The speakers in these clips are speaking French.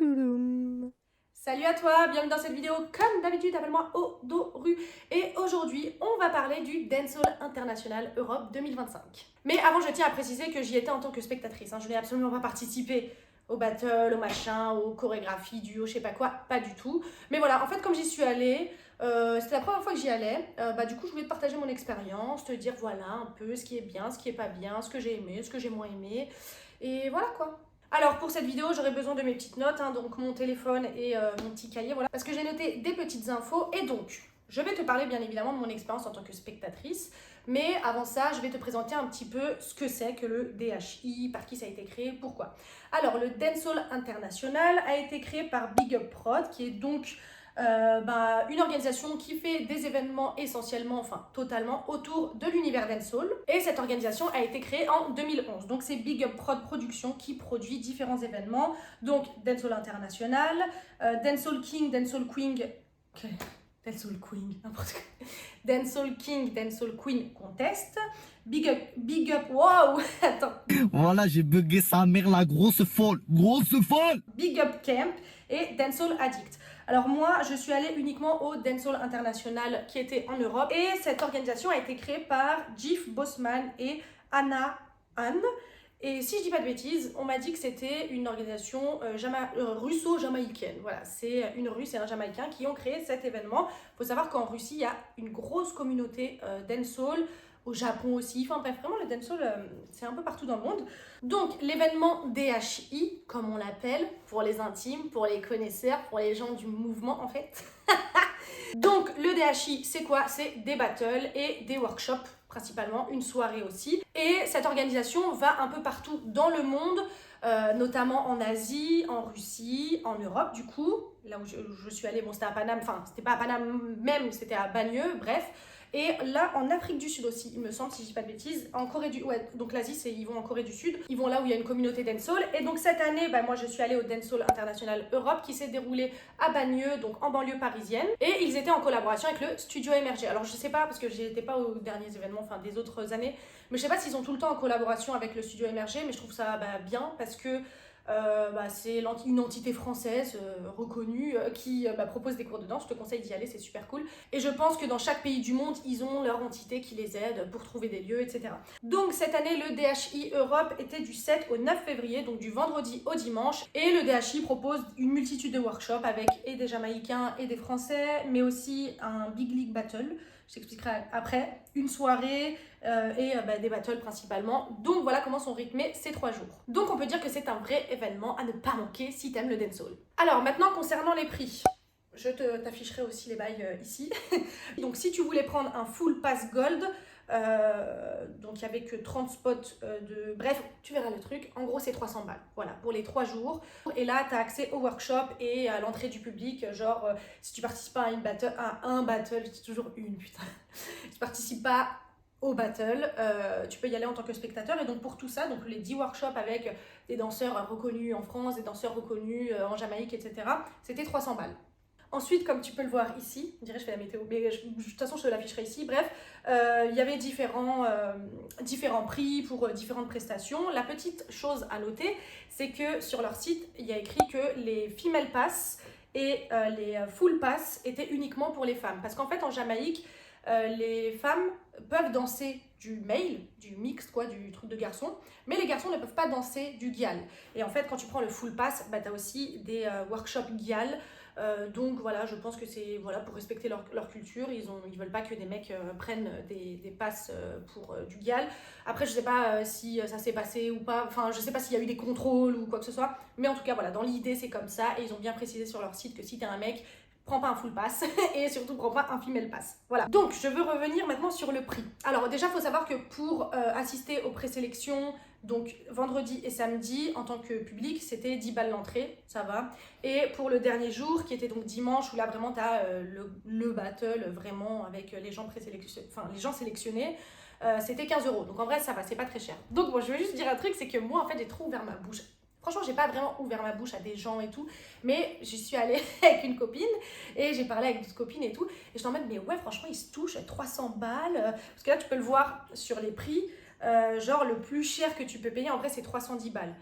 Toulouloum. Salut à toi, bienvenue dans cette vidéo. Comme d'habitude, appelle-moi Odoru. Et aujourd'hui, on va parler du Dancehall International Europe 2025. Mais avant, je tiens à préciser que j'y étais en tant que spectatrice. Je n'ai absolument pas participé au battle, au machin, aux chorégraphies, duo, je sais pas quoi, pas du tout. Mais voilà, en fait, comme j'y suis allée, c'était la première fois que j'y allais. Du coup, je voulais te partager mon expérience, te dire voilà un peu ce qui est bien, ce qui est pas bien, ce que j'ai aimé, ce que j'ai moins aimé. Et voilà quoi. Alors pour cette vidéo, j'aurai besoin de mes petites notes, donc mon téléphone et mon petit cahier, voilà, parce que j'ai noté des petites infos. Et donc, je vais te parler bien évidemment de mon expérience en tant que spectatrice, mais avant ça, je vais te présenter un petit peu ce que c'est que le DHI, par qui ça a été créé, pourquoi. Alors, le Dancehall International a été créé par Big Up Prod, qui est donc une organisation qui fait des événements essentiellement, enfin totalement, autour de l'univers dancehall. Et cette organisation a été créée en 2011. Donc c'est Big Up Prod Productions qui produit différents événements. Donc Dancehall International, Dancehall King, Dancehall Queen... Dancehall Queen, n'importe quoi. Dancehall King, Dancehall Queen Contest. Big Up, wow, attends. Voilà, j'ai bugué sa mère, la grosse folle, grosse folle. Big Up Camp et Dancehall Addict. Alors moi, je suis allée uniquement au Dancehall International qui était en Europe et cette organisation a été créée par Jeff Bossman et Anna Anne. Et si je dis pas de bêtises, on m'a dit que c'était une organisation russo-jamaïcaine. Voilà, c'est une Russe et un Jamaïcain qui ont créé cet événement. Il faut savoir qu'en Russie, il y a une grosse communauté dancehall, au Japon aussi. Enfin bref, vraiment le dancehall, c'est un peu partout dans le monde. Donc l'événement DHI, comme on l'appelle, pour les intimes, pour les connaisseurs, pour les gens du mouvement en fait. Donc le DHI, c'est quoi? C'est des battles et des workshops, principalement une soirée aussi. Et cette organisation va un peu partout dans le monde, notamment en Asie, en Russie, en Europe du coup. Là où je suis allée, bon c'était à Paname, enfin c'était pas à Paname même, c'était à Bagneux, bref. Et là, en Afrique du Sud aussi, il me semble, si je dis pas de bêtises, en Corée du... Ouais, donc l'Asie, ils vont en Corée du Sud. Ils vont là où il y a une communauté dancehall. Et donc cette année, moi, je suis allée au Dancehall International Europe qui s'est déroulé à Bagneux, donc en banlieue parisienne. Et ils étaient en collaboration avec le Studio MRG. Alors je sais pas, parce que j'étais pas aux derniers événements, enfin des autres années, mais je sais pas s'ils sont tout le temps en collaboration avec le Studio MRG, mais je trouve ça bien parce que c'est une entité française reconnue qui propose des cours de danse. Je te conseille d'y aller, c'est super cool. Et je pense que dans chaque pays du monde, ils ont leur entité qui les aide pour trouver des lieux, etc. Donc cette année, le DHI Europe était du 7 au 9 février, donc du vendredi au dimanche. Et le DHI propose une multitude de workshops avec et des Jamaïcains et des Français, mais aussi un Big League Battle. Je t'expliquerai après, une soirée et des battles principalement. Donc voilà comment sont rythmés ces 3 jours. Donc on peut dire que c'est un vrai événement à ne pas manquer si t'aimes le dancehall. Alors maintenant concernant les prix, je t'afficherai aussi les bails ici. Donc si tu voulais prendre un full pass gold, donc il n'y avait que 30 spots de... Bref, tu verras le truc. En gros, c'est 300 balles. Voilà, pour les 3 jours. Et là, tu as accès au workshop et à l'entrée du public. Genre, si tu participes pas à un battle, je dis toujours une, putain. Si tu participes pas au battle, tu peux y aller en tant que spectateur. Et donc pour tout ça, donc les 10 workshops avec des danseurs reconnus en France, des danseurs reconnus en Jamaïque, etc., c'était 300 balles. Ensuite, comme tu peux le voir ici, je dirais je fais la météo, mais de toute façon je te l'afficherai ici, bref, il y avait différents prix pour différentes prestations. La petite chose à noter, c'est que sur leur site, il y a écrit que les female pass et les full pass étaient uniquement pour les femmes. Parce qu'en fait, en Jamaïque, les femmes peuvent danser du male, du mixte, quoi, du truc de garçon, mais les garçons ne peuvent pas danser du gyal. Et en fait, quand tu prends le full pass, tu as aussi des workshops gyal. Donc voilà, je pense que c'est pour respecter leur culture, ils veulent pas que des mecs prennent des passes pour du gyal. Après, je sais pas si ça s'est passé ou pas, enfin je sais pas s'il y a eu des contrôles ou quoi que ce soit, mais en tout cas voilà, dans l'idée c'est comme ça et ils ont bien précisé sur leur site que si t'es un mec, prends pas un full pass et surtout prends pas un female pass. Voilà. Donc je veux revenir maintenant sur le prix. Alors déjà, il faut savoir que pour assister aux présélections, donc vendredi et samedi, en tant que public, c'était 10 balles l'entrée, ça va. Et pour le dernier jour, qui était donc dimanche, où là vraiment tu as le battle, vraiment avec les gens sélectionnés, c'était 15 €. Donc en vrai, ça va, c'est pas très cher. Donc bon, je vais juste dire un truc, c'est que moi, en fait, j'ai trop ouvert ma bouche. Franchement, j'ai pas vraiment ouvert ma bouche à des gens et tout, mais j'y suis allée avec une copine et j'ai parlé avec d'autres copines et tout. Et je t'en mode, mais ouais, franchement, ils se touchent 300 balles. Parce que là, tu peux le voir sur les prix. Genre, le plus cher que tu peux payer, en vrai, c'est 310 balles.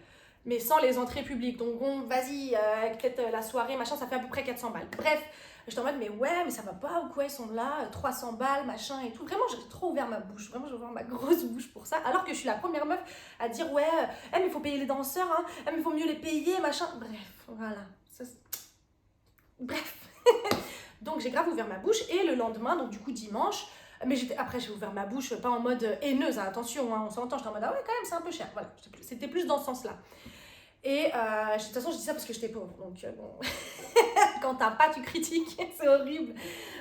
mais sans les entrées publiques. Donc bon, vas-y, peut-être la soirée, machin, ça fait à peu près 400 balles. Bref, j'étais en mode, mais ouais, mais ça va pas ou quoi, ils sont là, 300 balles, machin et tout. Vraiment, j'ai trop ouvert ma bouche, vraiment, j'ai ouvert ma grosse bouche pour ça, alors que je suis la première meuf à dire, ouais, mais il faut payer les danseurs, hein, mais il faut mieux les payer, machin. Bref, voilà. Bref. Donc j'ai grave ouvert ma bouche, et le lendemain, donc du coup dimanche, mais après j'ai ouvert ma bouche, pas en mode haineuse, hein, attention, hein, on s'entend, j'étais en mode, ah ouais, quand même, c'est un peu cher, voilà, c'était plus dans ce sens-là. Et de toute façon, je dis ça parce que j'étais pauvre, donc bon, quand t'as pas, tu critiques, c'est horrible.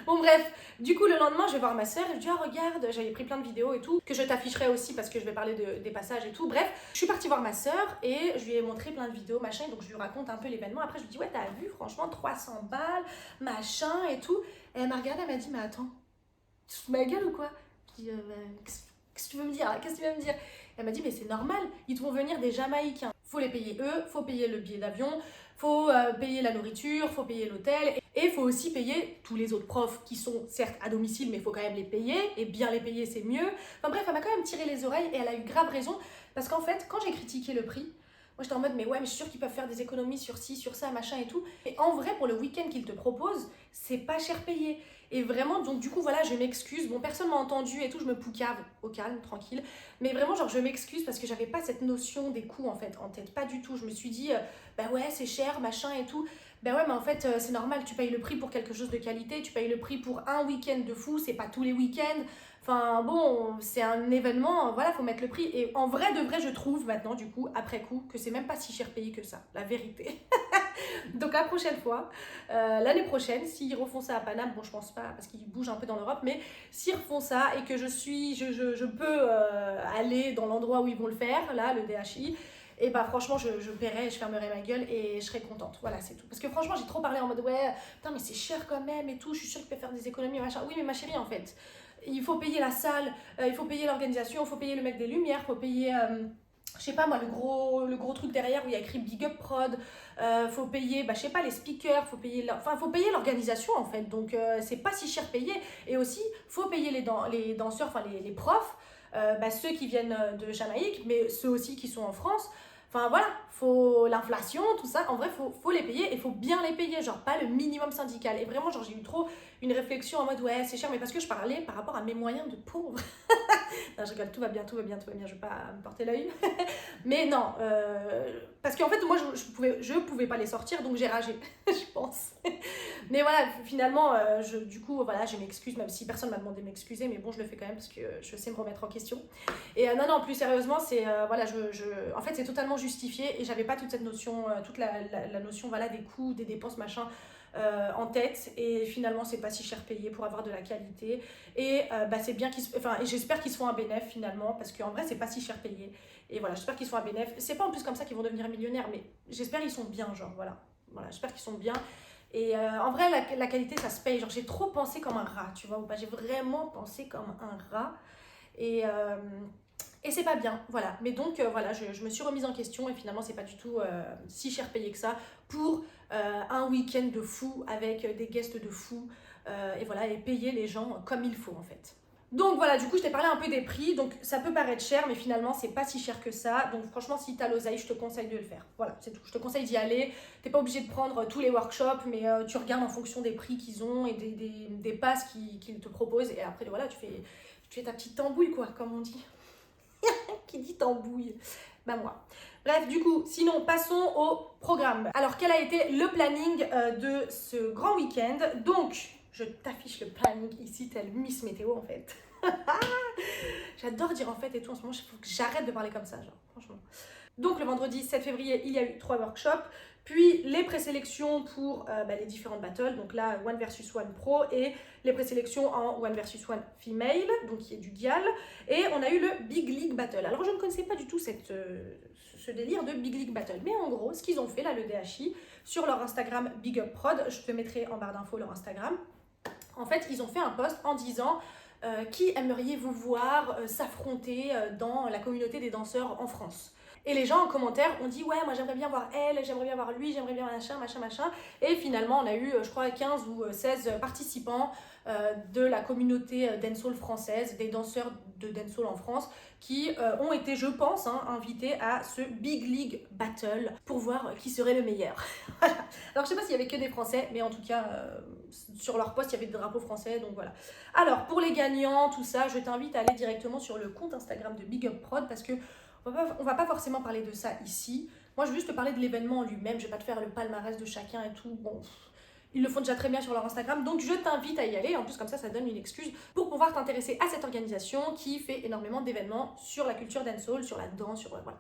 Bon bref, du coup le lendemain, je vais voir ma soeur et je dis, ah regarde, j'avais pris plein de vidéos et tout, que je t'afficherai aussi parce que je vais parler des passages et tout. Bref, je suis partie voir ma soeur et je lui ai montré plein de vidéos, machin, donc je lui raconte un peu l'événement. Après je lui dis, ouais, t'as vu, franchement, 300 balles, machin et tout. Et elle m'a regardée, elle m'a dit, mais attends, tu te fous de ma gueule ou quoi? Je dis, qu'est-ce que tu veux me dire là? Qu'est-ce que tu veux me dire? Elle m'a dit, mais c'est normal, ils te font venir des Jamaïcains. Faut les payer eux, faut payer le billet d'avion, faut payer la nourriture, faut payer l'hôtel, et faut aussi payer tous les autres profs qui sont certes à domicile, mais il faut quand même les payer, et bien les payer c'est mieux. Enfin bref, elle m'a quand même tiré les oreilles, et elle a eu grave raison, parce qu'en fait, quand j'ai critiqué le prix, moi j'étais en mode, mais ouais, mais je suis sûre qu'ils peuvent faire des économies sur ci, sur ça, machin et tout. Et en vrai, pour le week-end qu'ils te proposent, c'est pas cher payé. Et vraiment, donc du coup, voilà, je m'excuse. Bon, personne m'a entendu et tout, je me poucave au calme, tranquille. Mais vraiment, genre, je m'excuse parce que j'avais pas cette notion des coûts en fait, en tête. Pas du tout. Je me suis dit, bah ouais, c'est cher, machin et tout. Bah ouais, mais en fait, c'est normal, tu payes le prix pour quelque chose de qualité, tu payes le prix pour un week-end de fou, c'est pas tous les week-ends. Enfin bon, c'est un événement, voilà, faut mettre le prix. Et en vrai de vrai, je trouve maintenant, du coup, après coup, que c'est même pas si cher payé que ça, la vérité. Donc la prochaine fois, l'année prochaine, s'ils refont ça à Paname, bon je pense pas parce qu'ils bougent un peu dans l'Europe, mais s'ils refont ça et que je peux aller dans l'endroit où ils vont le faire, là, le DHI, et bah franchement je paierai, je fermerai ma gueule et je serai contente. Voilà, c'est tout. Parce que franchement j'ai trop parlé en mode ouais, putain mais c'est cher quand même et tout, je suis sûre qu'ils peuvent faire des économies, machin. Oui mais ma chérie en fait, il faut payer la salle, il faut payer l'organisation, il faut payer le mec des lumières, il faut payer... je sais pas moi, le gros truc derrière où il y a écrit Big Up Prod, faut payer, bah, je sais pas, les speakers, faut payer l'organisation en fait, donc c'est pas si cher payé. Et aussi, faut payer les danseurs, enfin les profs, bah, ceux qui viennent de Jamaïque, mais ceux aussi qui sont en France. Enfin voilà, faut l'inflation, tout ça, en vrai, faut les payer et faut bien les payer, genre pas le minimum syndical. Et vraiment, genre j'ai eu trop une réflexion en mode ouais, c'est cher, mais parce que je parlais par rapport à mes moyens de pauvre. Non, je rigole, tout va bien, tout va bien, tout va bien, je vais pas me porter l'œil. Mais non, parce qu'en fait, moi, je pouvais pas les sortir, donc j'ai ragé, je pense. Mais voilà, finalement, du coup, voilà, je m'excuse, même si personne m'a demandé de m'excuser, mais bon, je le fais quand même parce que je sais me remettre en question. Et non, plus sérieusement, c'est, voilà, en fait, c'est totalement justifié et j'avais pas toute cette notion, toute la notion, voilà, des coûts, des dépenses, machin, en tête, et finalement c'est pas si cher payé pour avoir de la qualité, et bah, c'est bien et j'espère qu'ils se font un bénéfice finalement, parce qu'en vrai c'est pas si cher payé, et voilà, j'espère qu'ils se font un bénéfice. C'est pas en plus comme ça qu'ils vont devenir millionnaires, mais j'espère qu'ils sont bien, genre voilà, j'espère qu'ils sont bien. Et en vrai la qualité ça se paye, genre j'ai trop pensé comme un rat, tu vois, ou pas, j'ai vraiment pensé comme un rat, et c'est pas bien, voilà. Mais donc voilà, je me suis remise en question et finalement c'est pas du tout si cher payé que ça pour un week-end de fou avec des guests de fou, et voilà, et payer les gens comme il faut en fait. Donc voilà, du coup je t'ai parlé un peu des prix, donc ça peut paraître cher mais finalement c'est pas si cher que ça, donc franchement si t'as l'oseille je te conseille de le faire, voilà c'est tout, je te conseille d'y aller, t'es pas obligé de prendre tous les workshops, mais tu regardes en fonction des prix qu'ils ont et des passes qu'ils te proposent, et après voilà tu fais ta petite tambouille quoi, comme on dit. Qui dit tambouille? Bah moi. Bref, du coup, sinon, passons au programme. Alors, quel a été le planning de ce grand week-end? Donc, je t'affiche le planning ici, tel Miss Météo en fait. J'adore dire en fait et tout en ce moment, il faut que j'arrête de parler comme ça, genre, franchement. Donc, le vendredi 7 février, il y a eu 3 workshops, puis les présélections pour les différentes battles, donc là, One versus One Pro, et les présélections en One versus One Female, donc qui est du Dial, et on a eu le Big League Battle. Alors, je ne connaissais pas du tout ce délire de Big League Battle, mais en gros, ce qu'ils ont fait, là, le DHI, sur leur Instagram Big Up Prod, je te mettrai en barre d'infos leur Instagram, en fait, ils ont fait un post en disant qui aimeriez-vous voir s'affronter dans la communauté des danseurs en France. Et les gens en commentaire ont dit ouais, moi j'aimerais bien voir elle, j'aimerais bien voir lui, j'aimerais bien machin. Et finalement on a eu je crois 15 ou 16 participants de la communauté dancehall française, des danseurs de dancehall en France qui ont été, je pense, invités à ce Big League Battle pour voir qui serait le meilleur. Voilà. Alors je sais pas s'il y avait que des Français, mais en tout cas sur leur poste il y avait des drapeaux français, donc voilà. Alors pour les gagnants, tout ça, je t'invite à aller directement sur le compte Instagram de Big Up Prod parce que on va pas forcément parler de ça ici. Moi je veux juste te parler de l'événement en lui-même, je vais pas te faire le palmarès de chacun et tout, bon... Ils le font déjà très bien sur leur Instagram, donc je t'invite à y aller. En plus, comme ça donne une excuse pour pouvoir t'intéresser à cette organisation qui fait énormément d'événements sur la culture dancehall, sur la danse, sur voilà.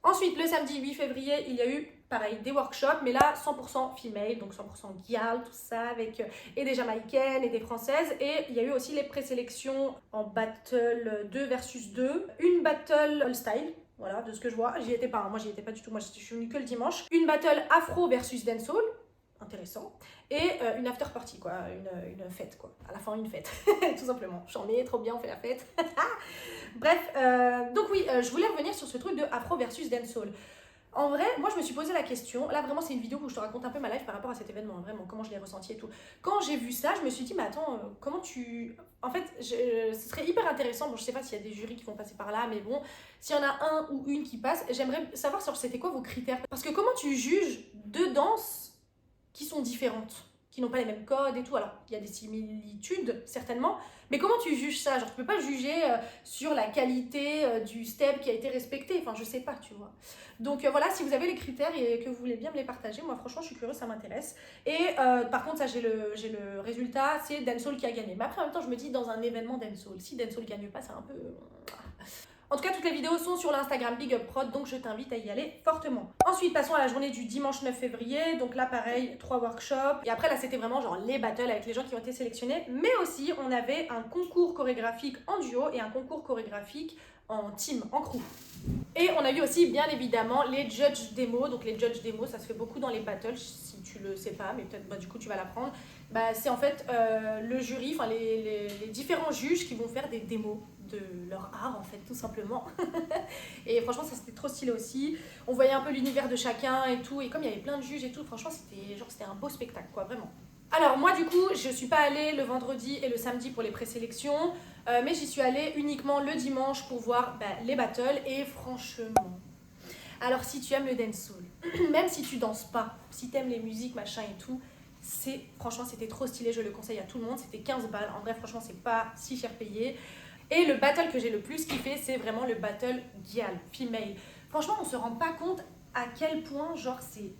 Ensuite, le samedi 8 février, il y a eu, pareil, des workshops, mais là, 100% female, donc 100% girl, tout ça, avec et des Jamaïcaines et des Françaises. Et il y a eu aussi les présélections en battle 2 versus 2, une battle all style. Voilà, de ce que je vois, j'y étais pas, moi j'y étais pas du tout, moi je suis venue que le dimanche. Une battle afro versus dancehall, intéressant, et une after party, quoi, une fête, quoi, à la fin une fête, tout simplement, j'en ai trop bien, on fait la fête. Bref, donc oui, je voulais revenir sur ce truc de afro versus dancehall. En vrai, moi je me suis posé la question, là vraiment c'est une vidéo où je te raconte un peu ma life par rapport à cet événement, vraiment, comment je l'ai ressenti et tout. Quand j'ai vu ça, je me suis dit, mais attends, comment tu... En fait, ce serait hyper intéressant, bon je sais pas s'il y a des jurys qui vont passer par là, mais bon, s'il y en a un ou une qui passe, j'aimerais savoir sur c'était quoi vos critères. Parce que comment tu juges deux danses qui sont différentes, qui n'ont pas les mêmes codes et tout. Alors, il y a des similitudes, certainement, mais comment tu juges ça? Genre, tu peux pas juger sur la qualité du step qui a été respecté, enfin, je sais pas, tu vois. Donc voilà, si vous avez les critères et que vous voulez bien me les partager, moi, franchement, je suis curieuse, ça m'intéresse. Et par contre, ça, j'ai le résultat, c'est Dancehall qui a gagné. Mais après, en même temps, je me dis, dans un événement Dancehall, si Dancehall gagne pas, c'est un peu... En tout cas, toutes les vidéos sont sur l'Instagram Big Up Prod, donc je t'invite à y aller fortement. Ensuite, passons à la journée du dimanche 9 février. Donc là, pareil, 3 workshops. Et après, là, c'était vraiment genre les battles avec les gens qui ont été sélectionnés. Mais aussi, on avait un concours chorégraphique en duo et un concours chorégraphique en team, en crew. Et on a vu aussi, bien évidemment, les judge démos. Donc les judge démos, ça se fait beaucoup dans les battles, si tu le sais pas, mais peut-être du coup tu vas l'apprendre. C'est en fait le jury, enfin les différents juges qui vont faire des démos de leur art en fait, tout simplement. Et franchement, ça c'était trop stylé aussi. On voyait un peu l'univers de chacun et tout. Et comme il y avait plein de juges et tout, franchement, c'était un beau spectacle, quoi, vraiment. Alors moi du coup, je suis pas allée le vendredi et le samedi pour les présélections, mais j'y suis allée uniquement le dimanche pour voir les battles et franchement, alors si tu aimes le dancehall, même si tu danses pas, si tu aimes les musiques, machin et tout, franchement c'était trop stylé, je le conseille à tout le monde, c'était 15 balles, en vrai franchement c'est pas si cher payé. Et le battle que j'ai le plus kiffé, c'est vraiment le battle girl, female. Franchement on se rend pas compte à quel point genre c'est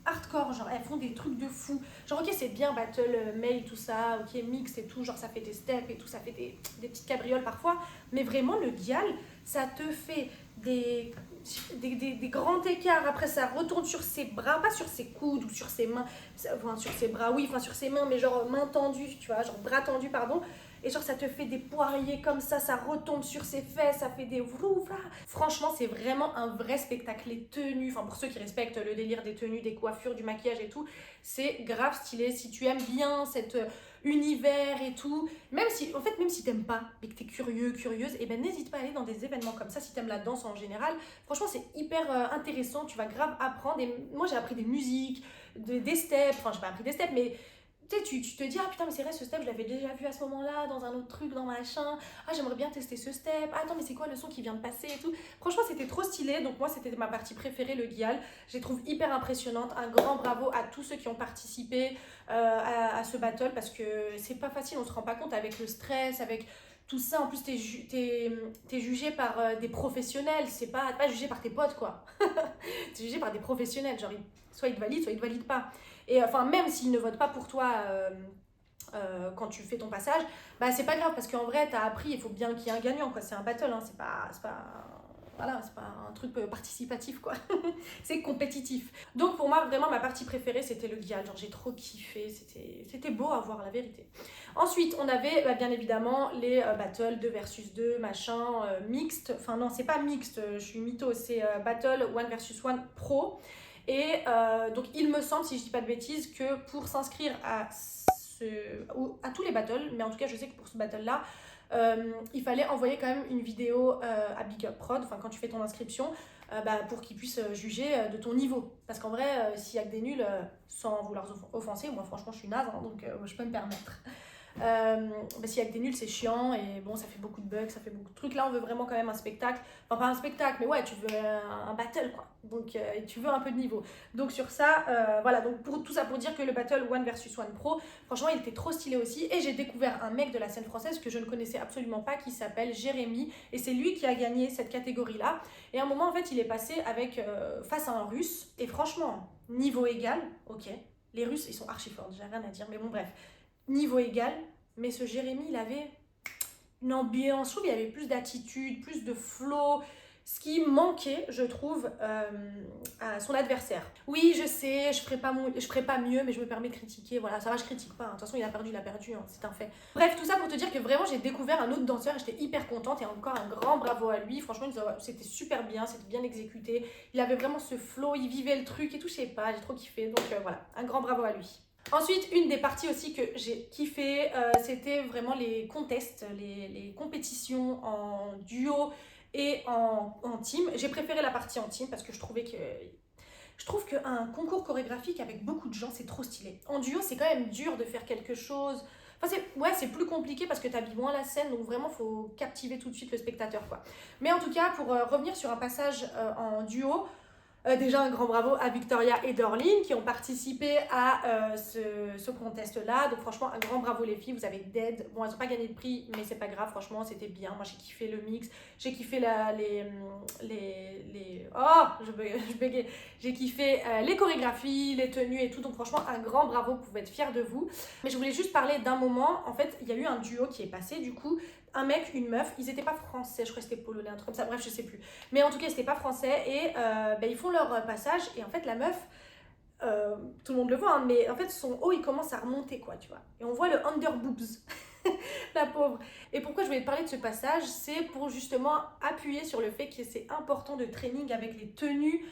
hardcore, genre elles font des trucs de fou. Genre ok c'est bien battle male tout ça, ok mix et tout, genre ça fait des steps et tout, ça fait des petites cabrioles parfois, mais vraiment le gyal, ça te fait des grands écarts, après ça retourne sur ses bras, pas sur ses coudes ou sur ses mains, enfin sur ses bras, oui, enfin sur ses mains, mais genre main tendue, tu vois, genre bras tendus, pardon. Et genre ça te fait des poiriers comme ça retombe sur ses fesses, ça fait des vrouvra. Franchement c'est vraiment un vrai spectacle, les tenues, enfin pour ceux qui respectent le délire des tenues, des coiffures, du maquillage et tout, c'est grave stylé. Si tu aimes bien cet univers et tout, même si t'aimes pas mais que t'es curieuse, et n'hésite pas à aller dans des événements comme ça si t'aimes la danse en général. Franchement c'est hyper intéressant, tu vas grave apprendre. Et moi j'ai appris des musiques, des steps, enfin j'ai pas appris des steps mais tu te dis, ah putain, mais c'est vrai, ce step, je l'avais déjà vu à ce moment-là, dans un autre truc, dans machin. Ah, j'aimerais bien tester ce step. Ah, attends, mais c'est quoi le son qui vient de passer et tout. Franchement, c'était trop stylé. Donc, moi, c'était ma partie préférée, le gyal. Je les trouve hyper impressionnante. Un grand bravo à tous ceux qui ont participé à ce battle parce que c'est pas facile, on se rend pas compte avec le stress, avec tout ça. En plus, t'es jugé par des professionnels. C'est pas jugé par tes potes, quoi. T'es jugé par des professionnels. Genre, soit ils te valident, soit ils te valident pas. Et enfin, même s'ils ne votent pas pour toi quand tu fais ton passage, c'est pas grave parce qu'en vrai, t'as appris, il faut bien qu'il y ait un gagnant, quoi. C'est un battle, hein, c'est pas un truc participatif, quoi. C'est compétitif. Donc pour moi, vraiment, ma partie préférée, c'était le gyal. Genre, j'ai trop kiffé, c'était beau à voir, la vérité. Ensuite, on avait bien évidemment les battles 2 versus 2, machin, mixte. Enfin non, c'est pas mixte, je suis mytho, c'est battle 1 versus 1 pro. Et donc il me semble, si je dis pas de bêtises, que pour s'inscrire à tous les battles, mais en tout cas je sais que pour ce battle là, il fallait envoyer quand même une vidéo à Big Up Prod, enfin quand tu fais ton inscription, pour qu'ils puissent juger de ton niveau. Parce qu'en vrai, s'il y a que des nuls, sans vouloir offenser, moi franchement je suis naze, hein, donc je peux me permettre. S'il y a que des nuls, c'est chiant et bon, ça fait beaucoup de bugs, ça fait beaucoup de trucs. Là, on veut vraiment quand même un spectacle. Enfin, pas un spectacle, mais ouais, tu veux un battle quoi. Donc, tu veux un peu de niveau. Donc, sur ça, voilà. Donc, tout ça pour dire que le battle One versus One Pro, franchement, il était trop stylé aussi. Et j'ai découvert un mec de la scène française que je ne connaissais absolument pas qui s'appelle Jérémy. Et c'est lui qui a gagné cette catégorie-là. Et à un moment, en fait, il est passé face à un russe. Et franchement, niveau égal, ok. Les Russes, ils sont archi forts, j'ai rien à dire. Mais bon, bref. Niveau égal, mais ce Jérémy, il avait une ambiance, je trouve qu'il y avait plus d'attitude, plus de flow, ce qui manquait, je trouve, à son adversaire. Oui, je sais, je ferai pas mieux, mais je me permets de critiquer, voilà, ça va, je critique pas, hein. De toute façon, il a perdu, hein, c'est un fait. Bref, tout ça pour te dire que vraiment, j'ai découvert un autre danseur et j'étais hyper contente, et encore un grand bravo à lui, franchement, c'était super bien, c'était bien exécuté, il avait vraiment ce flow, il vivait le truc et tout, je sais pas, j'ai trop kiffé, donc voilà, un grand bravo à lui. Ensuite, une des parties aussi que j'ai kiffé, c'était vraiment les contests, les compétitions en duo et en team. J'ai préféré la partie en team parce que je trouve qu'un concours chorégraphique avec beaucoup de gens, c'est trop stylé. En duo, c'est quand même dur de faire quelque chose. Enfin, c'est plus compliqué parce que tu habilles moins la scène, donc vraiment, il faut captiver tout de suite le spectateur, quoi. Mais en tout cas, pour revenir sur un passage en duo, déjà un grand bravo à Victoria et Dorline qui ont participé à ce contest-là. Donc franchement, un grand bravo les filles, vous avez dead. Bon, elles n'ont pas gagné de prix, mais c'est pas grave, franchement, c'était bien. Moi, j'ai kiffé le mix, j'ai kiffé je bégaye. J'ai kiffé les chorégraphies, les tenues et tout. Donc franchement, un grand bravo, vous pouvez être fiers de vous. Mais je voulais juste parler d'un moment. En fait, il y a eu un duo qui est passé, du coup, un mec, une meuf, ils étaient pas français, je crois que c'était polonais, un truc comme ça, bref, je sais plus. Mais en tout cas, ils étaient pas français et ils font leur passage et en fait, la meuf, tout le monde le voit, hein, mais en fait, son haut, il commence à remonter, quoi, tu vois. Et on voit le under boobs, la pauvre. Et pourquoi je voulais te parler de ce passage, c'est pour justement appuyer sur le fait que c'est important de training avec les tenues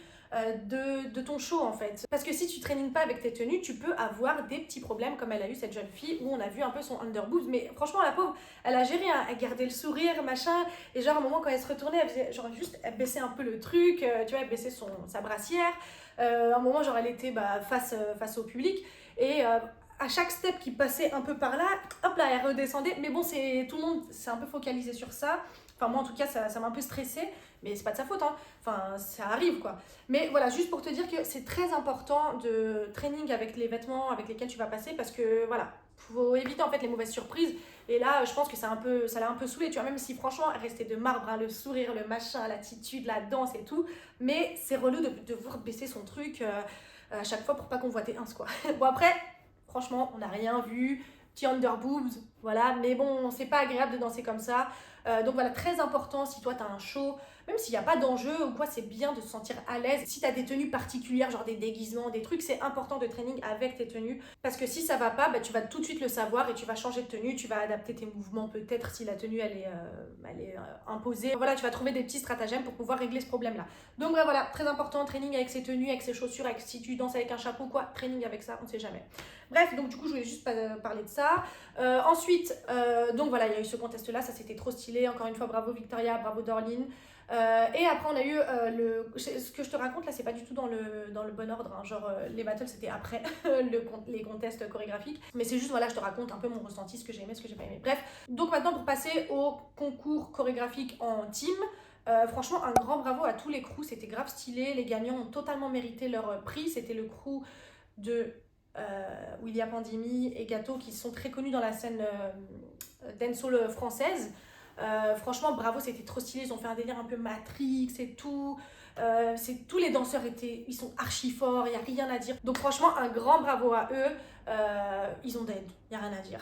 de ton show en fait. Parce que si tu traînes pas avec tes tenues, tu peux avoir des petits problèmes comme elle a eu cette jeune fille où on a vu un peu son underboob. Mais franchement, la pauvre, elle a géré, hein, elle gardait le sourire, machin. Et genre, à un moment, quand elle se retournait, elle faisait genre juste, elle baissait un peu le truc, tu vois, elle baissait sa brassière. À un moment, genre, elle était face au public. Et à chaque step qui passait un peu par là, hop là, elle redescendait. Mais bon, tout le monde s'est un peu focalisé sur ça. Enfin, moi, en tout cas, ça m'a un peu stressée. Mais c'est pas de sa faute, hein. Enfin, ça arrive, quoi. Mais voilà, juste pour te dire que c'est très important de training avec les vêtements avec lesquels tu vas passer parce que, voilà, faut éviter, en fait, les mauvaises surprises. Et là, je pense que ça l'a un peu saoulée, tu vois, même si, franchement, elle restait de marbre, hein, le sourire, le machin, l'attitude, la danse et tout. Mais c'est relou de devoir baisser son truc à chaque fois pour pas convoiter un, quoi. Bon, après, franchement, on n'a rien vu. Petit underboobs, voilà. Mais bon, c'est pas agréable de danser comme ça. Donc voilà, très important si toi, tu as un show, même s'il n'y a pas d'enjeu ou quoi, c'est bien de se sentir à l'aise. Si tu as des tenues particulières, genre des déguisements, des trucs, c'est important de training avec tes tenues. Parce que si ça va pas, tu vas tout de suite le savoir et tu vas changer de tenue, tu vas adapter tes mouvements peut-être si la tenue elle est imposée. Voilà, tu vas trouver des petits stratagèmes pour pouvoir régler ce problème-là. Donc voilà, très important, training avec ses tenues, avec ses chaussures, avec si tu danses avec un chapeau, quoi, training avec ça, on ne sait jamais. Bref, donc du coup, je voulais juste parler de ça. Ensuite, donc voilà, il y a eu ce contest-là, ça c'était trop stylé. Encore une fois, bravo Victoria, bravo Dorline. Et après, on a eu ce que je te raconte là, c'est pas du tout dans le bon ordre, hein. Genre, les battles c'était après les contests chorégraphiques. Mais c'est juste, voilà, je te raconte un peu mon ressenti, ce que j'ai aimé, ce que j'ai pas aimé. Bref, donc maintenant pour passer au concours chorégraphique en team. Franchement, un grand bravo à tous les crews, c'était grave stylé. Les gagnants ont totalement mérité leur prix. C'était le crew de William Pandimi et Gâteau qui sont très connus dans la scène dancehall française. Franchement, bravo, c'était trop stylé. Ils ont fait un délire un peu Matrix et tout. Tous les danseurs ils sont archi forts, il n'y a rien à dire. Donc franchement, un grand bravo à eux. Ils ont dead, il n'y a rien à dire.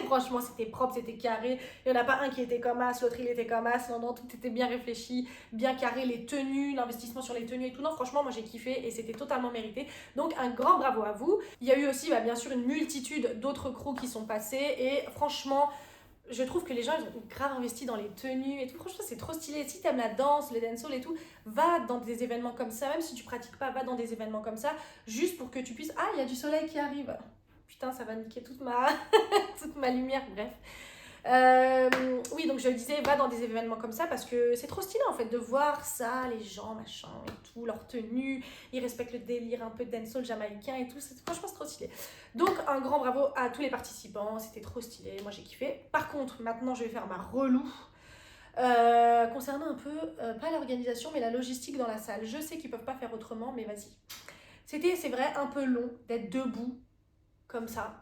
Franchement, c'était propre, c'était carré. Il n'y en a pas un qui était comme as, l'autre il était comme as. Non, tout était bien réfléchi, bien carré. Les tenues, l'investissement sur les tenues et tout. Non, franchement, moi j'ai kiffé et c'était totalement mérité. Donc un grand bravo à vous. Il y a eu aussi, bien sûr, une multitude d'autres crews qui sont passés. Et franchement, je trouve que les gens ils ont grave investi dans les tenues et tout. Franchement, c'est trop stylé. Si t'aimes la danse, les dancehall et tout, va dans des événements comme ça. Même si tu pratiques pas, va dans des événements comme ça. Juste pour que tu puisses. Ah, il y a du soleil qui arrive. Putain, ça va niquer toute ma lumière. Bref. Oui, donc je le disais, va dans des événements comme ça parce que c'est trop stylé en fait de voir ça, les gens, machin et tout, leur tenue, ils respectent le délire un peu dancehall jamaïcain et tout, franchement c'est trop stylé. Donc un grand bravo à tous les participants, c'était trop stylé, moi j'ai kiffé. Par contre, maintenant je vais faire ma relou. Concernant un peu, pas l'organisation mais la logistique dans la salle. Je sais qu'ils peuvent pas faire autrement, mais vas-y. C'est vrai, un peu long d'être debout comme ça.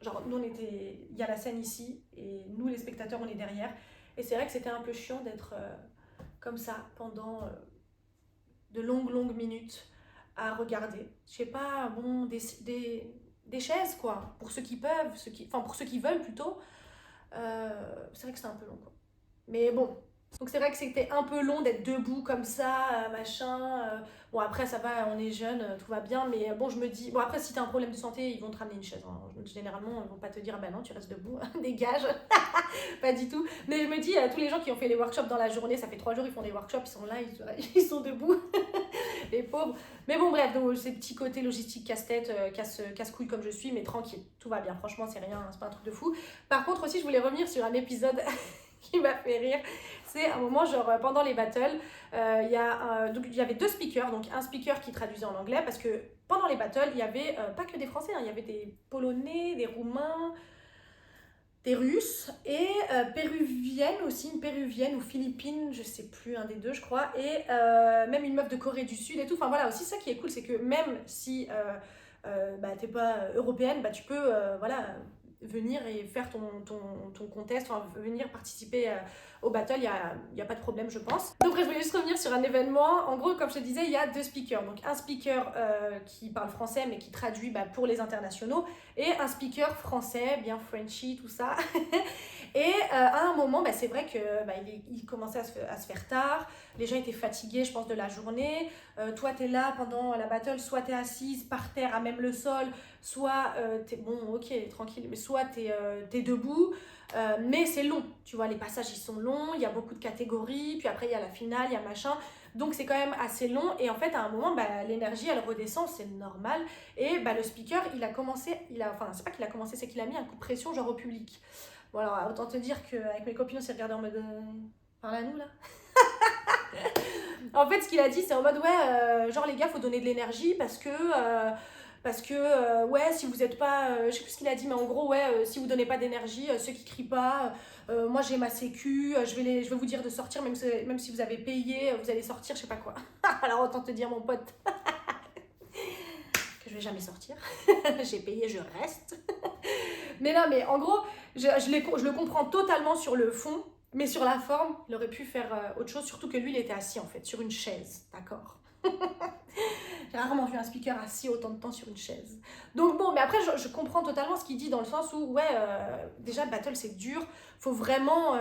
Genre, nous, il y a la scène ici, et nous, les spectateurs, on est derrière. Et c'est vrai que c'était un peu chiant d'être comme ça pendant de longues minutes à regarder. Je sais pas, bon, des chaises, quoi, pour ceux qui peuvent, enfin, pour ceux qui veulent plutôt. C'est vrai que c'était un peu long, quoi. Mais bon, donc c'est vrai que c'était un peu long d'être debout comme ça, machin. Bon après ça va, on est jeune, tout va bien, mais bon je me dis, bon après si t'as un problème de santé, ils vont te ramener une chaise. Hein. Généralement ils vont pas te dire, ah bah non tu restes debout, dégage. Pas du tout. Mais je me dis, tous les gens qui ont fait les workshops dans la journée, ça fait 3 jours, ils font des workshops, ils sont là, ils sont debout. Les pauvres. Mais bon bref, donc ces petits côtés logistiques casse-tête, casse-couille comme je suis, mais tranquille, tout va bien. Franchement c'est rien, c'est pas un truc de fou. Par contre aussi je voulais revenir sur un épisode qui m'a fait rire. C'est un moment, genre pendant les battles, donc, il y avait 2 speakers, donc un speaker qui traduisait en anglais, parce que pendant les battles, il y avait pas que des Français, hein, il y avait des Polonais, des Roumains, des Russes et péruviennes aussi, une péruvienne ou philippine, je sais plus, un des deux je crois, et même une meuf de Corée du Sud et tout. Enfin voilà, aussi ça qui est cool, c'est que même si bah, t'es pas européenne, bah, tu peux voilà, venir et faire ton contest, enfin, venir participer au battle, il y a pas de problème je pense. Donc je voulais juste revenir sur un événement. En gros, comme je te disais, il y a 2 speakers. Donc un speaker qui parle français mais qui traduit bah, pour les internationaux, et un speaker français, bien Frenchy, tout ça. Et à un moment, bah, c'est vrai que bah, il commençait à se faire tard, les gens étaient fatigués, je pense, de la journée. Toi, t'es là pendant la battle, soit t'es assise par terre à même le sol, soit t'es bon, ok, tranquille, mais soit t'es debout. Mais c'est long, tu vois, les passages ils sont longs, il y a beaucoup de catégories, puis après il y a la finale, il y a machin, donc c'est quand même assez long. Et en fait à un moment bah, l'énergie elle redescend, c'est normal. Et bah, le speaker enfin c'est pas qu'il a commencé, c'est qu'il a mis un coup de pression genre au public. Bon alors autant te dire qu'avec mes copines on s'est regardé en mode parle à nous là. En fait ce qu'il a dit c'est en mode ouais genre les gars faut donner de l'énergie parce que ouais si vous êtes pas je sais plus ce qu'il a dit mais en gros ouais si vous donnez pas d'énergie ceux qui crient pas moi j'ai ma sécu je vais vous dire de sortir même si vous avez payé vous allez sortir je sais pas quoi. Alors autant te dire mon pote que je vais jamais sortir. J'ai payé je reste. Mais non mais en gros je le comprends totalement sur le fond, mais sur la forme il aurait pu faire autre chose, surtout que lui il était assis en fait sur une chaise, d'accord. J'ai rarement vu un speaker assis autant de temps sur une chaise. Donc bon, mais après, je comprends totalement ce qu'il dit dans le sens où, ouais, déjà, battle, c'est dur. Faut vraiment,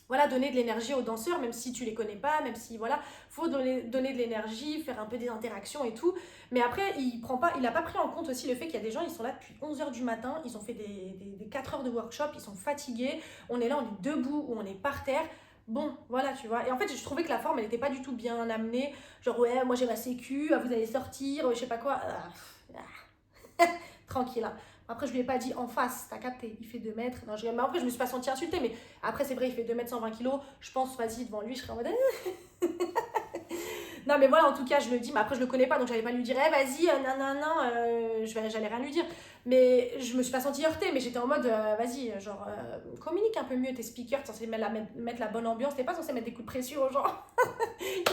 voilà, donner de l'énergie aux danseurs, même si tu les connais pas, même si, voilà, faut donner de l'énergie, faire un peu des interactions et tout. Mais après, il a pas pris en compte aussi le fait qu'il y a des gens, ils sont là depuis 11h du matin, ils ont fait des 4 heures de workshop, ils sont fatigués, on est là, on est debout ou on est par terre. Bon, voilà, tu vois. Et en fait, je trouvais que la forme, elle n'était pas du tout bien amenée. Genre, ouais, moi j'ai ma sécu, vous allez sortir, je sais pas quoi. Tranquille. Hein. Après, je lui ai pas dit en face, t'as capté, il fait 2 mètres. Non, mais après, je me suis pas sentie insultée, mais après, c'est vrai, il fait 2 mètres 120 kilos. Je pense, vas-y, devant lui, je serais en mode. Non, mais voilà, en tout cas, je le dis, mais après, je le connais pas, donc j'allais pas lui dire, eh, vas-y, non, j'allais rien lui dire. Mais je me suis pas sentie heurtée, mais j'étais en mode, vas-y, genre, communique un peu mieux tes speakers, t'es censé mettre la bonne ambiance, t'es pas censé mettre des coups de pression aux gens.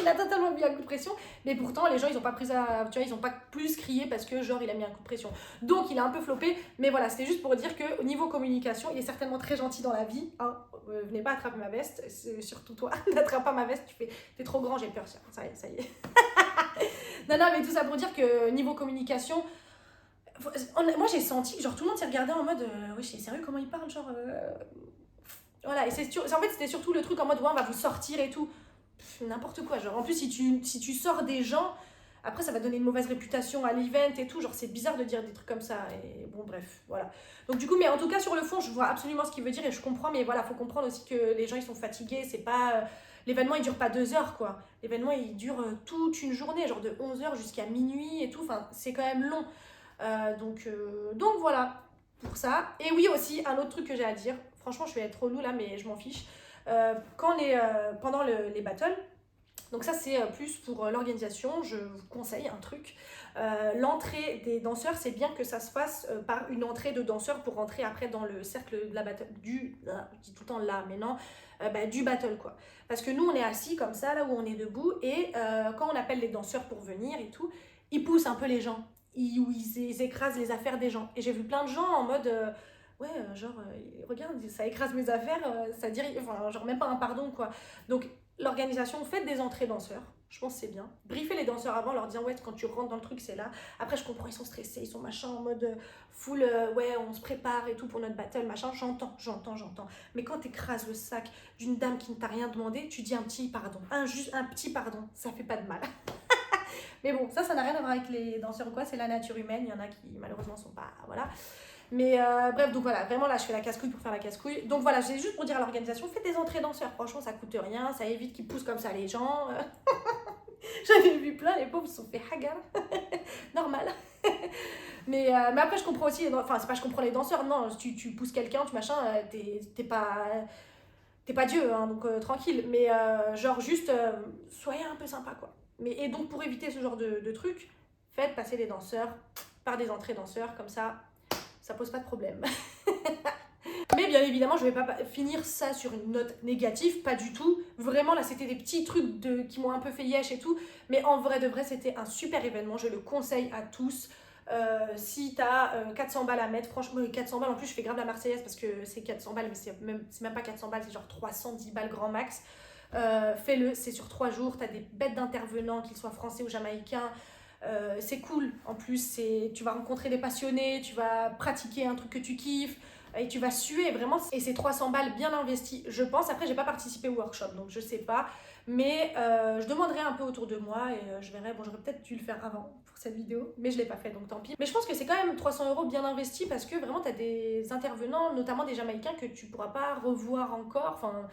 Il a totalement mis un coup de pression, mais pourtant, les gens, ils ont pas pris ça, tu vois, ils ont pas plus crié parce que, genre, il a mis un coup de pression. Donc, il a un peu floppé, mais voilà, c'était juste pour dire que, au niveau communication, il est certainement très gentil dans la vie, hein. Venez pas attraper ma veste, surtout toi, n'attrape pas ma veste, t'es trop grand, j'ai peur, ça y est. Non, mais tout ça pour dire que niveau communication, moi j'ai senti que genre tout le monde s'est regardé en mode oui, c'est sérieux comment il parle, genre voilà. Et en fait c'était surtout le truc en mode ouais, on va vous sortir et tout. N'importe quoi, genre en plus si tu sors des gens, après ça va donner une mauvaise réputation à l'event et tout, genre c'est bizarre de dire des trucs comme ça. Et bon bref, voilà. Donc du coup, mais en tout cas sur le fond je vois absolument ce qu'il veut dire et je comprends, mais voilà, faut comprendre aussi que les gens ils sont fatigués, c'est pas l'événement il dure pas 2 heures quoi. L'événement il dure toute une journée, genre de 11h jusqu'à minuit et tout, enfin c'est quand même long. Donc voilà. pour ça. Et oui, aussi, un autre truc que j'ai à dire, franchement, je vais être relou là, mais je m'en fiche. Quand on est pendant les battles, donc ça c'est plus pour l'organisation, je vous conseille un truc. L'entrée des danseurs, c'est bien que ça se fasse par une entrée de danseurs pour rentrer après dans le cercle de la battle, je dis tout le temps là, mais non, du battle quoi. Parce que nous on est assis comme ça, là où on est debout, et quand on appelle les danseurs pour venir et tout, ils poussent un peu les gens, ils écrasent les affaires des gens. Et j'ai vu plein de gens en mode... ouais, regarde, ça écrase mes affaires, ça dit, enfin, genre même pas un pardon quoi. Donc l'organisation, faites des entrées danseurs, je pense que c'est bien. Briefez les danseurs avant, leur disant ouais, quand tu rentres dans le truc, c'est là. Après, je comprends, ils sont stressés, ils sont machin en mode full, ouais, on se prépare et tout pour notre battle, machin. J'entends. Mais quand t'écrases le sac d'une dame qui ne t'a rien demandé, tu dis un petit pardon. Juste un petit pardon, ça fait pas de mal. Mais bon, ça n'a rien à voir avec les danseurs ou quoi, c'est la nature humaine. Il y en a qui malheureusement sont pas. Voilà. Mais bref, donc voilà, vraiment là je fais la casse-couille pour faire la casse-couille. Donc voilà, c'est juste pour dire à l'organisation, faites des entrées danseurs, franchement ça coûte rien, ça évite qu'ils poussent comme ça les gens. J'avais vu plein, les pauvres se sont fait hagar. Normal. Mais après je comprends aussi, enfin c'est pas je comprends les danseurs, non, tu pousses quelqu'un, tu machin, t'es pas Dieu, hein, donc tranquille. Mais genre juste, soyez un peu sympa quoi. Et donc pour éviter ce genre de trucs, faites passer les danseurs par des entrées danseurs, comme ça pose pas de problème. Mais bien évidemment, je vais pas finir ça sur une note négative, pas du tout. Vraiment, là, c'était des petits trucs qui m'ont un peu fait yesh et tout. Mais en vrai de vrai, c'était un super événement. Je le conseille à tous. Si t'as 400 balles à mettre, franchement, 400 balles, en plus, je fais grave la Marseillaise parce que c'est 400 balles, mais c'est même pas 400 balles, c'est genre 310 balles grand max. Fais-le, c'est sur 3 jours. T'as des bêtes d'intervenants, qu'ils soient français ou jamaïcains. C'est cool, en plus tu vas rencontrer des passionnés, tu vas pratiquer un truc que tu kiffes et tu vas suer vraiment, et c'est 300 balles bien investies je pense. Après j'ai pas participé au workshop donc je sais pas, mais je demanderai un peu autour de moi et je verrai. Bon, j'aurais peut-être dû le faire avant pour cette vidéo mais je l'ai pas fait donc tant pis, mais je pense que c'est quand même 300 € bien investis parce que vraiment t'as des intervenants, notamment des Jamaïcains que tu pourras pas revoir encore, enfin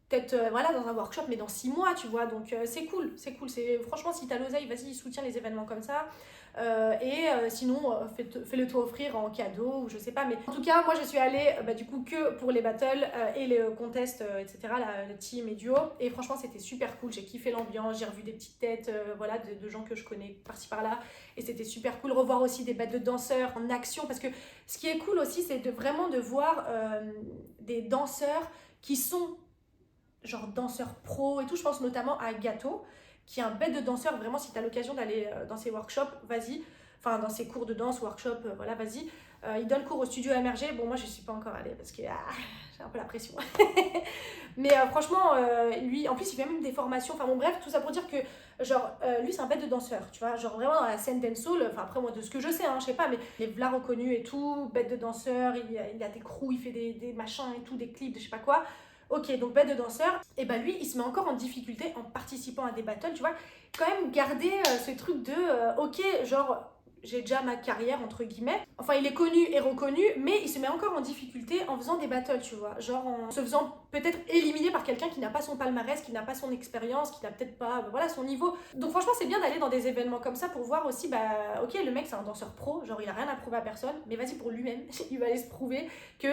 peut-être voilà, dans un workshop mais dans 6 mois tu vois, donc c'est cool, franchement si t'as l'oseille, vas-y, soutiens les événements comme ça. Sinon fais-le toi offrir en cadeau ou je sais pas, mais en tout cas moi je suis allée du coup que pour les battles et les contests etc, le team et duo, et franchement c'était super cool, j'ai kiffé l'ambiance, j'ai revu des petites têtes voilà, de gens que je connais par-ci par-là, et c'était super cool. Revoir aussi des battles de danseurs en action, parce que ce qui est cool aussi c'est vraiment de voir des danseurs qui sont genre danseur pro et tout. Je pense notamment à Gâteau, qui est un bête de danseur. Vraiment, si tu as l'occasion d'aller dans ses workshops, vas-y. Enfin, dans ses cours de danse, workshop, voilà, vas-y. Il donne cours au studio MRG. Bon, moi, je suis pas encore allée parce que j'ai un peu la pression. Mais franchement, lui, en plus, il fait même des formations. Enfin, bon, bref, tout ça pour dire que, genre, lui, c'est un bête de danseur, tu vois. Genre, vraiment, dans la scène dancehall, enfin, après, moi, de ce que je sais, hein, je sais pas, mais il est là reconnu et tout, bête de danseur, il a des crews, il fait des machins et tout, des clips, de je sais pas quoi. Ok, donc bête de danseur, et bah lui, il se met encore en difficulté en participant à des battles, tu vois. Quand même garder ce truc de, ok, genre, j'ai déjà ma carrière, entre guillemets. Enfin, il est connu et reconnu, mais il se met encore en difficulté en faisant des battles, tu vois. Genre en se faisant peut-être éliminer par quelqu'un qui n'a pas son palmarès, qui n'a pas son expérience, qui n'a peut-être pas, voilà, son niveau. Donc franchement, c'est bien d'aller dans des événements comme ça pour voir aussi, ok, le mec, c'est un danseur pro, genre il a rien à prouver à personne, mais vas-y, pour lui-même, il va aller se prouver que...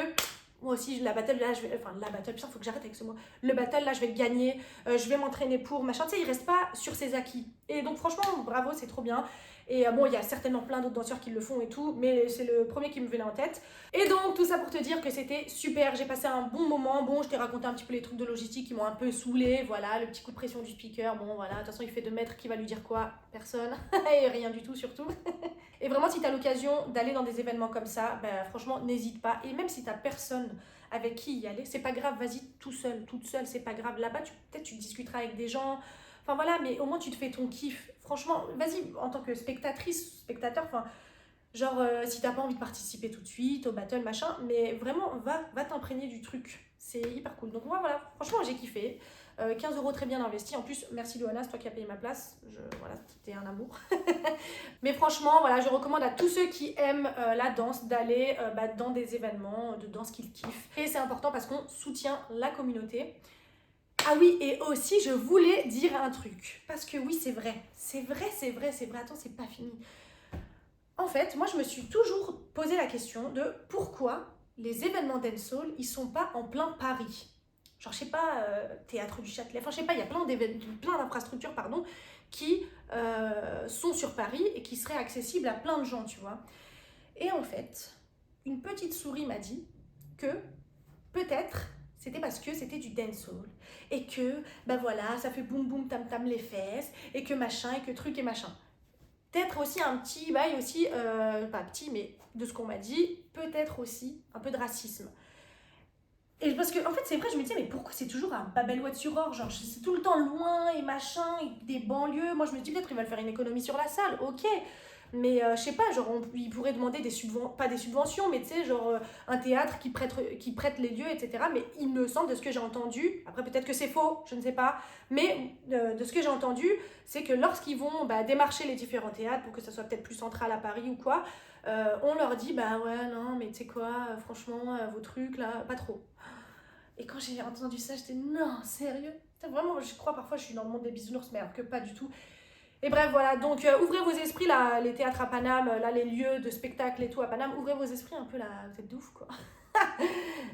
Moi aussi, la battle, là, la battle, putain, faut que j'arrête avec ce mot. Le battle, là, je vais le gagner, je vais m'entraîner pour, machin. Tu sais, il reste pas sur ses acquis. Et donc, franchement, bravo, c'est trop bien. Et bon, il y a certainement plein d'autres danseurs qui le font et tout, mais c'est le premier qui me venait en tête. Et donc, tout ça pour te dire que c'était super. J'ai passé un bon moment. Bon, je t'ai raconté un petit peu les trucs de logistique qui m'ont un peu saoulé. Voilà, le petit coup de pression du speaker. Bon, voilà, de toute façon, il fait 2 mètres. Qui va lui dire quoi? Personne. Et rien du tout, surtout. Et vraiment, si tu as l'occasion d'aller dans des événements comme ça, franchement, n'hésite pas. Et même si tu n'as personne avec qui y aller, c'est pas grave, vas-y tout seul, toute seule, c'est pas grave. Là-bas, peut-être tu discuteras avec des gens. Enfin voilà, mais au moins tu te fais ton kiff. Franchement, vas-y, en tant que spectatrice, spectateur, enfin, genre, si t'as pas envie de participer tout de suite au battle, machin, mais vraiment, va t'imprégner du truc. C'est hyper cool. Donc moi, voilà, franchement, j'ai kiffé. 15 € très bien investi. En plus, merci Loana, c'est toi qui as payé ma place. Voilà, c'était un amour. Mais franchement, voilà, je recommande à tous ceux qui aiment la danse d'aller dans des événements de danse qu'ils kiffent. Et c'est important parce qu'on soutient la communauté. Ah oui, et aussi, je voulais dire un truc. Parce que oui, c'est vrai. Attends, c'est pas fini. En fait, moi, je me suis toujours posé la question de pourquoi les événements dancehall, ils sont pas en plein Paris. Genre, je sais pas, Théâtre du Châtelet, enfin, je sais pas, il y a plein d'infrastructures, pardon, qui sont sur Paris et qui seraient accessibles à plein de gens, tu vois. Et en fait, une petite souris m'a dit que peut-être c'était parce que c'était du dancehall et que, ben voilà, ça fait boum boum tam tam les fesses et que machin et que truc et machin. Peut-être aussi un petit bail aussi, pas petit, mais de ce qu'on m'a dit, peut-être aussi un peu de racisme. Et parce que, en fait, c'est vrai, je me disais, mais pourquoi c'est toujours à Babel-Oued-sur-Orge? Genre, c'est tout le temps loin et machin, et des banlieues. Moi, je me dis, peut-être qu'ils veulent faire une économie sur la salle, ok. Mais je sais pas, genre, ils pourraient demander des subventions, pas des subventions, mais tu sais, genre, un théâtre qui prête les lieux, etc. Mais il me semble, de ce que j'ai entendu, après peut-être que c'est faux, je ne sais pas, mais de ce que j'ai entendu, c'est que lorsqu'ils vont démarcher les différents théâtres pour que ça soit peut-être plus central à Paris ou quoi, on leur dit, bah ouais, non, mais tu sais quoi, franchement, vos trucs là, pas trop. Et quand j'ai entendu ça, j'étais non, sérieux? Vraiment, je crois parfois je suis dans le monde des bisounours, mais alors que pas du tout. Et bref, voilà, donc ouvrez vos esprits, là, les théâtres à Paname, là, les lieux de spectacle et tout à Paname, ouvrez vos esprits un peu là, vous êtes de ouf quoi.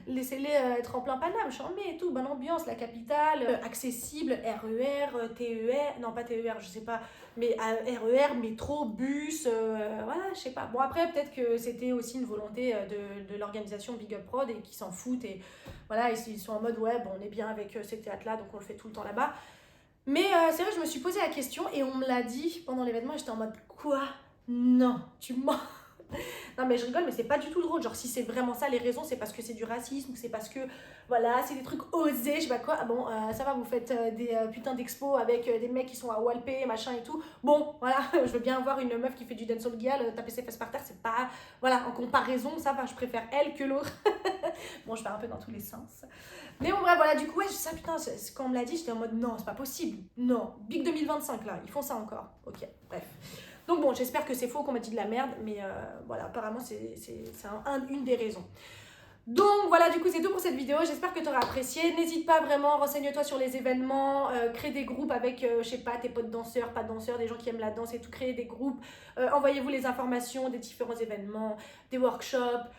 Laissez-les être en plein Paname, chambé et tout, bonne ambiance, la capitale, accessible, RER, TER, non pas TER, je sais pas, mais RER, métro, bus, voilà, je sais pas. Bon, après, peut-être que c'était aussi une volonté de l'organisation Big Up Prod et qu'ils s'en foutent et voilà, ils sont en mode ouais, bon, on est bien avec ces théâtres-là, donc on le fait tout le temps là-bas. Mais c'est vrai, je me suis posé la question et on me l'a dit pendant l'événement et j'étais en mode quoi? Non, tu mens. Non mais je rigole, mais c'est pas du tout drôle. Genre si c'est vraiment ça les raisons, c'est parce que c'est du racisme, c'est parce que voilà, c'est des trucs osés, je sais pas quoi. Ah bon, ça va, vous faites des putains d'expos avec des mecs qui sont à Walpé, machin et tout. Bon, voilà, je veux bien avoir une meuf qui fait du dancehall girl, taper ses fesses par terre, c'est pas... Voilà, en comparaison, ça va, je préfère elle que l'autre. Bon, je vais un peu dans tous les sens. Mais bon, bref, voilà, du coup, ouais, ça, putain, quand on me l'a dit, j'étais en mode non, c'est pas possible. Non, Big 2025, là, ils font ça encore. Ok, bref. Donc bon, j'espère que c'est faux, qu'on m'a dit de la merde, mais voilà, apparemment, c'est une des raisons. Donc voilà, du coup c'est tout pour cette vidéo, j'espère que tu auras apprécié. N'hésite pas vraiment, renseigne-toi sur les événements, crée des groupes avec, je sais pas, tes potes danseurs, pas danseurs, des gens qui aiment la danse et tout, créez des groupes, envoyez-vous les informations des différents événements, des workshops,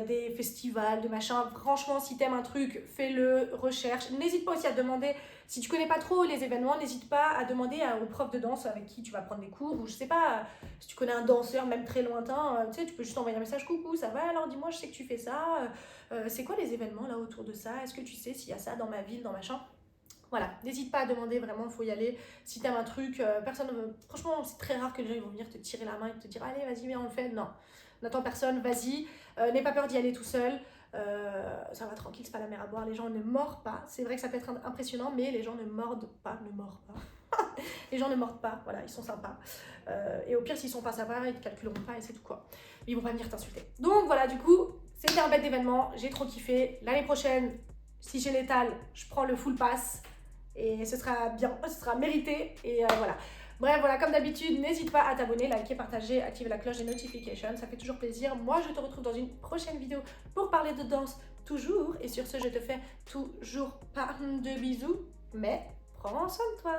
des festivals, de machin. Franchement, si t'aimes un truc, fais-le, recherche. N'hésite pas aussi à demander, si tu connais pas trop les événements, n'hésite pas à demander aux profs de danse avec qui tu vas prendre des cours, ou je sais pas, si tu connais un danseur, même très lointain, tu sais, tu peux juste envoyer un message, coucou, ça va, alors dis-moi, je sais que tu fais ça, c'est quoi les événements là autour de ça? Est-ce que tu sais s'il y a ça dans ma ville, dans machin? Voilà, n'hésite pas à demander, vraiment, il faut y aller. Si t'aimes un truc, personne ne veut... Franchement, c'est très rare que les gens ils vont venir te tirer la main et te dire allez, vas-y, viens, on le fait. Non, n'attends personne, vas-y. N'aie pas peur d'y aller tout seul. Ça va tranquille, c'est pas la mer à boire. Les gens ne mordent pas. C'est vrai que ça peut être impressionnant, mais les gens ne mordent pas. Les gens ne mordent pas, voilà, ils sont sympas. Et au pire, s'ils sont pas sympas, ils te calculeront pas et c'est tout quoi. Mais ils vont pas venir t'insulter. Donc voilà, du coup, c'était un bête d'événement. J'ai trop kiffé. L'année prochaine, si j'ai l'étal, je prends le full pass. Et ce sera bien, ce sera mérité. Et voilà. Bref, voilà, comme d'habitude, n'hésite pas à t'abonner, liker, partager, activer la cloche des notifications. Ça fait toujours plaisir. Moi, je te retrouve dans une prochaine vidéo pour parler de danse, toujours. Et sur ce, je te fais toujours pas de bisous. Mais prends soin de toi.